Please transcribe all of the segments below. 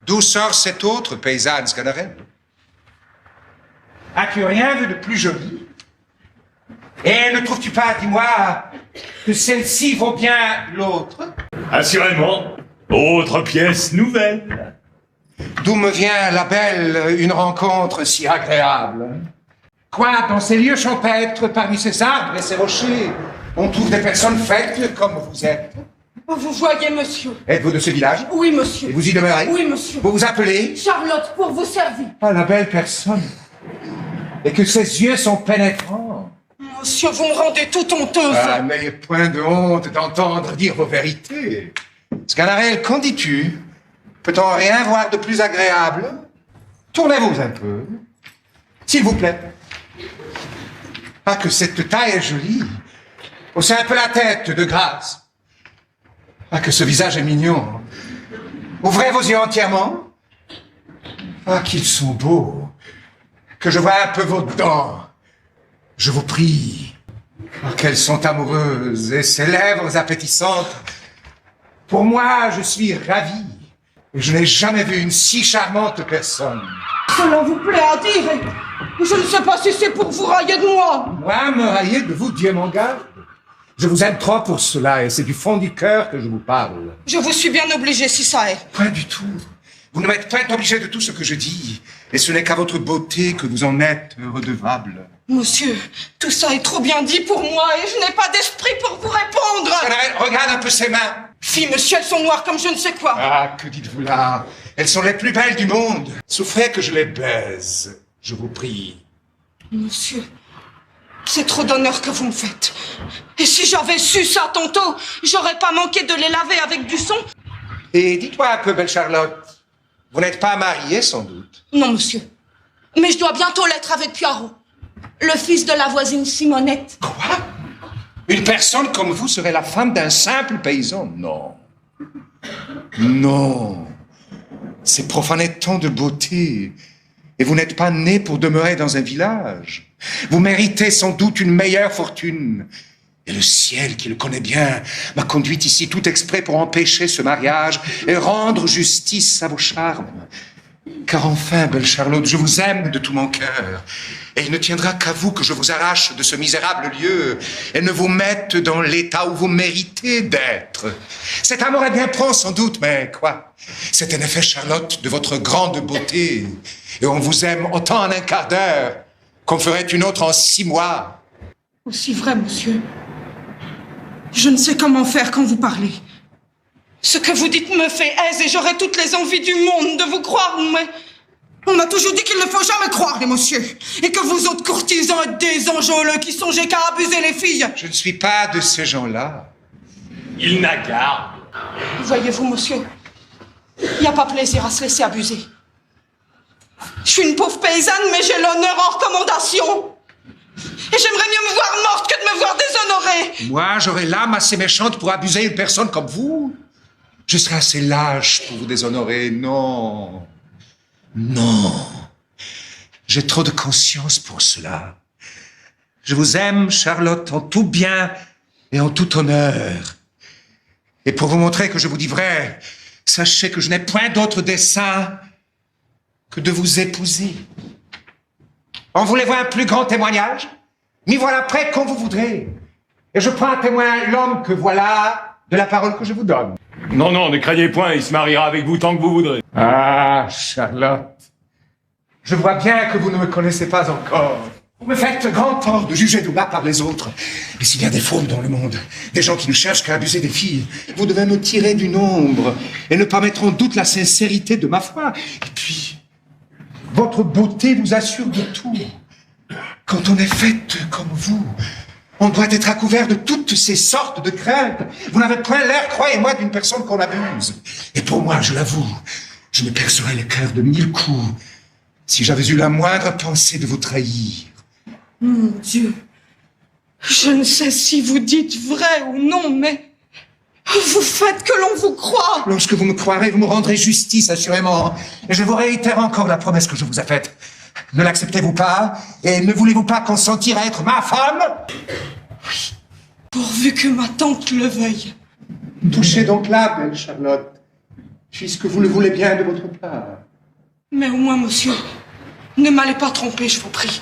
D'où sort cette autre paysanne, Sganarelle? As-tu rien vu de plus joli? Et ne trouves-tu pas, dis-moi, que celle-ci vaut bien l'autre? Assurément. Autre pièce nouvelle. D'où me vient, la belle, une rencontre si agréable? Quoi, dans ces lieux champêtres, parmi ces arbres et ces rochers, on trouve des personnes faites comme vous êtes? Vous voyez, monsieur. Êtes-vous de ce village? Oui, monsieur. Et vous y demeurez? Oui, monsieur. Vous vous appelez? Charlotte, pour vous servir. Ah, la belle personne. Et que ses yeux sont pénétrants. Monsieur, vous me rendez tout honteuse. Ah, n'ayez point de honte d'entendre dire vos vérités. Sganarelle, qu'en dis-tu? Peut-on rien voir de plus agréable? Tournez-vous un peu. S'il vous plaît. Ah, que cette taille est jolie. Haussez un peu la tête, de grâce. Ah, que ce visage est mignon. Ouvrez vos yeux entièrement. Ah, qu'ils sont beaux. Que je vois un peu vos dents. Je vous prie. Ah, qu'elles sont amoureuses et ces lèvres appétissantes. Pour moi, je suis ravi. Et je n'ai jamais vu une si charmante personne. Cela vous plaît à dire. Et je ne sais pas si c'est pour vous railler de moi. Moi, me railler de vous, Dieu m'en garde. Je vous aime trop pour cela et c'est du fond du cœur que je vous parle. Je vous suis bien obligé si ça est. Point du tout. Vous ne m'êtes pas obligé de tout ce que je dis. Et ce n'est qu'à votre beauté que vous en êtes redevable. Monsieur, tout ça est trop bien dit pour moi et je n'ai pas d'esprit pour vous répondre. Regarde un peu ses mains. Fille, monsieur, elles sont noires comme je ne sais quoi. Ah, que dites-vous là? Elles sont les plus belles du monde. Souffrez que je les baise, je vous prie. Monsieur, c'est trop d'honneur que vous me faites. Et si j'avais su ça tantôt, j'aurais pas manqué de les laver avec du son. Et dites-moi un peu, belle Charlotte, vous n'êtes pas mariée sans doute? Non, monsieur. Mais je dois bientôt l'être avec Poirot, le fils de la voisine Simonette. Quoi? Une personne comme vous serait la femme d'un simple paysan? Non. Non. C'est profaner tant de beauté. Et vous n'êtes pas né pour demeurer dans un village. Vous méritez sans doute une meilleure fortune. Et le ciel, qui le connaît bien, m'a conduite ici tout exprès pour empêcher ce mariage et rendre justice à vos charmes. Car enfin, belle Charlotte, je vous aime de tout mon cœur. Et il ne tiendra qu'à vous que je vous arrache de ce misérable lieu et ne vous mette dans l'état où vous méritez d'être. Cet amour est bien prompt, sans doute, mais quoi? C'est en effet, Charlotte, de votre grande beauté. Et on vous aime autant en un quart d'heure qu'on ferait une autre en 6 mois. Aussi vrai, monsieur. Je ne sais comment faire quand vous parlez. Ce que vous dites me fait aise et j'aurais toutes les envies du monde de vous croire, mais... On m'a toujours dit qu'il ne faut jamais croire les messieurs. Et que vous autres courtisans êtes des enjôleux qui songez qu'à abuser les filles. Je ne suis pas de ces gens-là. Il n'a garde. Voyez-vous, monsieur, il n'y a pas plaisir à se laisser abuser. Je suis une pauvre paysanne, mais j'ai l'honneur en recommandation. Et j'aimerais mieux me voir morte que de me voir déshonorée. Moi, j'aurais l'âme assez méchante pour abuser une personne comme vous. Je serais assez lâche pour vous déshonorer. Non. Non. J'ai trop de conscience pour cela. Je vous aime, Charlotte, en tout bien et en tout honneur. Et pour vous montrer que je vous dis vrai, sachez que je n'ai point d'autre dessein que de vous épouser. En voulez-vous un plus grand témoignage? M'y voilà prêt quand vous voudrez. Et je prends à témoin l'homme que voilà de la parole que je vous donne. Non, non, ne craignez point, il se mariera avec vous tant que vous voudrez. Ah, Charlotte, je vois bien que vous ne me connaissez pas encore. Vous me faites grand tort de juger Doula par les autres. Mais s'il y a des fauves dans le monde, des gens qui ne cherchent qu'à abuser des filles, vous devez me tirer du nombre et ne pas mettre en doute la sincérité de ma foi. Et puis, votre beauté vous assure de tout. Quand on est faite comme vous, on doit être à couvert de toutes ces sortes de craintes. Vous n'avez point l'air, croyez-moi, d'une personne qu'on abuse. Et pour moi, je l'avoue, je me percerais le cœur de 1000 coups si j'avais eu la moindre pensée de vous trahir. Mon Dieu, je ne sais si vous dites vrai ou non, mais vous faites que l'on vous croit. Lorsque vous me croirez, vous me rendrez justice, assurément. Et je vous réitère encore la promesse que je vous ai faite. Ne l'acceptez-vous pas? Et ne voulez-vous pas consentir à être ma femme? Oui, pourvu que ma tante le veuille. Touchez donc là, belle Charlotte. puisque vous le voulez bien de votre part. Mais au moins, monsieur, ne m'allez pas tromper, je vous prie.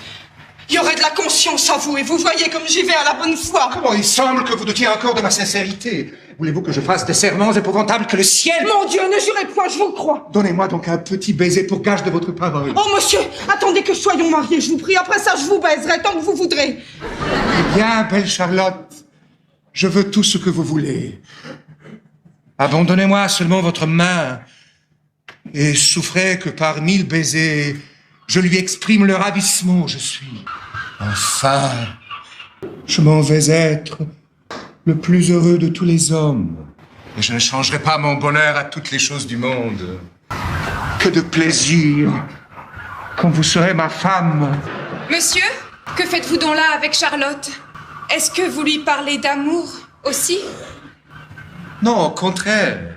Il y aurait de la conscience à vous, et vous voyez comme j'y vais à la bonne foi. Comment il semble que vous doutiez encore de ma sincérité. Voulez-vous que je fasse des serments épouvantables que le ciel... Mon Dieu, ne jurez point, je vous crois. Donnez-moi donc un petit baiser pour gage de votre parole. Oh, monsieur, attendez que soyons mariés, je vous prie. Après ça, je vous baiserai tant que vous voudrez. Eh bien, belle Charlotte, je veux tout ce que vous voulez. Abandonnez-moi seulement votre main et souffrez que par 1000 baisers, je lui exprime le ravissement où je suis. Enfin, je m'en vais être le plus heureux de tous les hommes. Et je ne changerai pas mon bonheur à toutes les choses du monde. Que de plaisir quand vous serez ma femme. Monsieur, que faites-vous donc là avec Charlotte? Est-ce que vous lui parlez d'amour aussi? Non, au contraire.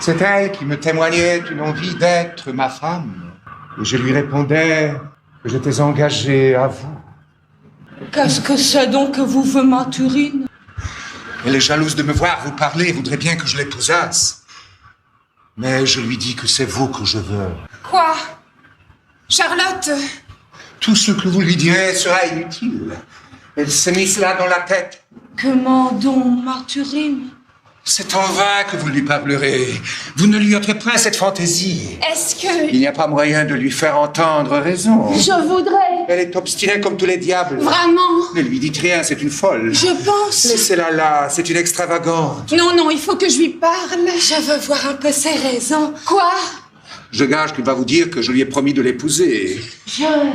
C'est elle qui me témoignait une envie d'être ma femme. Et je lui répondais que j'étais engagé à vous. Qu'est-ce que c'est donc que vous veut Mathurine? Elle est jalouse de me voir vous parler et voudrait bien que je l'épousasse. Mais je lui dis que c'est vous que je veux. Quoi? Charlotte? Tout ce que vous lui direz sera inutile. Elle s'est mis cela dans la tête. Comment donc, Mathurine? C'est en vain que vous lui parlerez. Vous ne lui offrez pas cette fantaisie. Est-ce que... Il n'y a pas moyen de lui faire entendre raison. Je voudrais. Elle est obstinée comme tous les diables. Vraiment? Ne lui dites rien, c'est une folle. Je pense. Laissez-la là, c'est une extravagante. Non, non, il faut que je lui parle. Je veux voir un peu ses raisons. Quoi? Je gage qu'il va vous dire que je lui ai promis de l'épouser.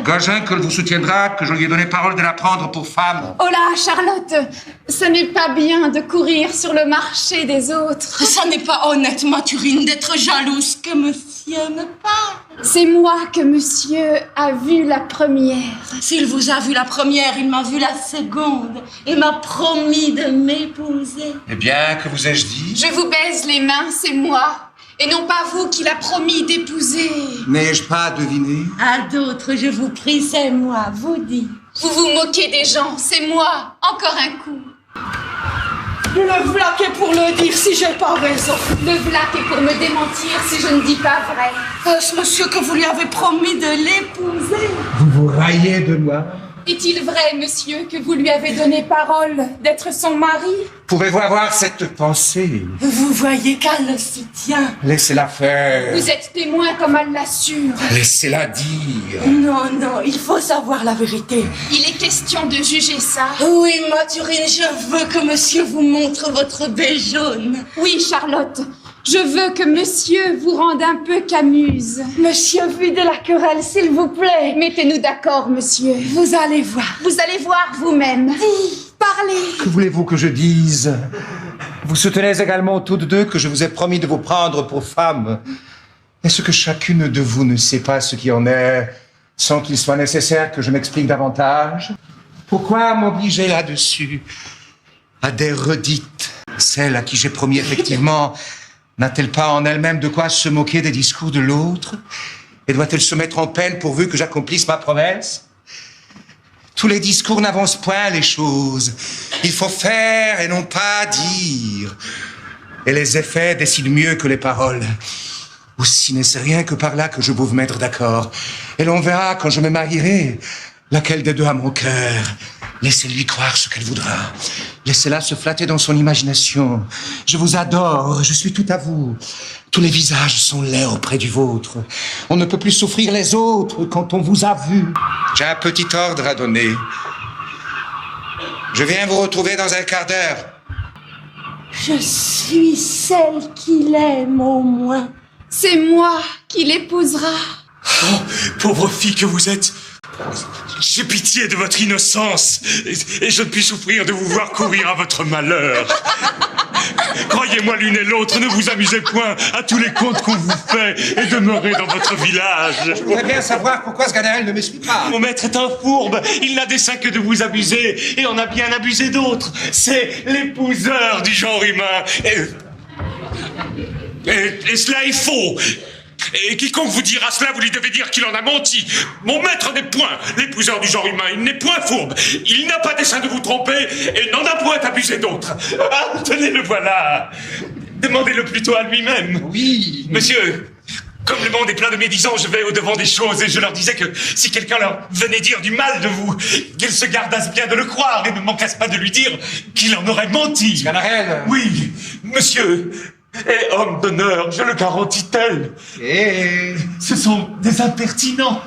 Gageons qu'elle vous soutiendra, que je lui ai donné parole de la prendre pour femme. Oh là, Charlotte, ce n'est pas bien de courir sur le marché des autres. Ça n'est pas honnête, Mathurine, d'être jalouse que monsieur me parle. C'est moi que monsieur a vu la première. S'il vous a vu la première, il m'a vu la seconde et m'a promis de m'épouser. Eh bien, que vous ai-je dit? Je vous baise les mains, c'est moi. Et non pas vous qui l'a promis d'épouser. N'ai-je pas deviné? À d'autres, je vous prie, c'est moi, vous dites. Vous vous moquez des gens, c'est moi. Encore un coup. Le vlac est pour le dire si j'ai pas raison. Le vlac est pour me démentir si je ne dis pas vrai. Est-ce, monsieur, que vous lui avez promis de l'épouser? Vous vous raillez de moi? Est-il vrai, monsieur, que vous lui avez donné parole d'être son mari? Pouvez-vous avoir cette pensée? Vous voyez qu'elle le soutient. Laissez-la faire. Vous êtes témoin comme elle l'assure. Laissez-la dire. Non, non, il faut savoir la vérité. Il est question de juger ça. Oui, Mathurine, je veux que monsieur vous montre votre baie jaune. Oui, Charlotte. Je veux que monsieur vous rende un peu Camuse. Monsieur, vu de la querelle, s'il vous plaît. Mettez-nous d'accord, monsieur. Vous allez voir. Vous allez voir vous-même. Parlez. Que voulez-vous que je dise? Vous soutenez également toutes deux que je vous ai promis de vous prendre pour femme. Est-ce que chacune de vous ne sait pas ce qui en est, sans qu'il soit nécessaire que je m'explique davantage? Pourquoi m'obliger là-dessus à des redites? Celle à qui j'ai promis effectivement n'a-t-elle pas en elle-même de quoi se moquer des discours de l'autre? Et doit-elle se mettre en peine pourvu que j'accomplisse ma promesse? Tous les discours n'avancent point les choses. Il faut faire et non pas dire. Et les effets décident mieux que les paroles. Aussi n'est-ce rien que par là que je veux mettre d'accord. Et l'on verra quand je me marierai laquelle des deux a mon cœur. Laissez-lui croire ce qu'elle voudra. Laissez-la se flatter dans son imagination. Je vous adore, je suis tout à vous. Tous les visages sont laids auprès du vôtre. On ne peut plus souffrir les autres quand on vous a vu. J'ai un petit ordre à donner. Je viens vous retrouver dans un quart d'heure. Je suis celle qu'il aime au moins. C'est moi qui l'épousera. Oh, pauvre fille que vous êtes. J'ai pitié de votre innocence et je ne puis souffrir de vous voir courir à votre malheur. Croyez-moi l'une et l'autre, ne vous amusez point à tous les contes qu'on vous fait et demeurez dans votre village. Je voudrais bien savoir pourquoi ce Ganaël ne me suit pas. Mon maître est un fourbe, il n'a dessein que de vous abuser et en a bien abusé d'autres. C'est l'épouseur du genre humain. Et cela est faux. Et quiconque vous dira cela, vous lui devez dire qu'il en a menti. Mon maître n'est point l'épouseur du genre humain, il n'est point fourbe. Il n'a pas dessein de vous tromper et n'en a point abusé d'autres. Ah, tenez, le voilà. Demandez-le plutôt à lui-même. Oui. Monsieur, comme le monde est plein de médisants, je vais au-devant des choses et je leur disais que si quelqu'un leur venait dire du mal de vous, qu'ils se gardassent bien de le croire et ne manquassent pas de lui dire qu'il en aurait menti. Sganarelle. Oui, monsieur est homme d'honneur, je le garantis tel. Et... Ce sont des impertinents.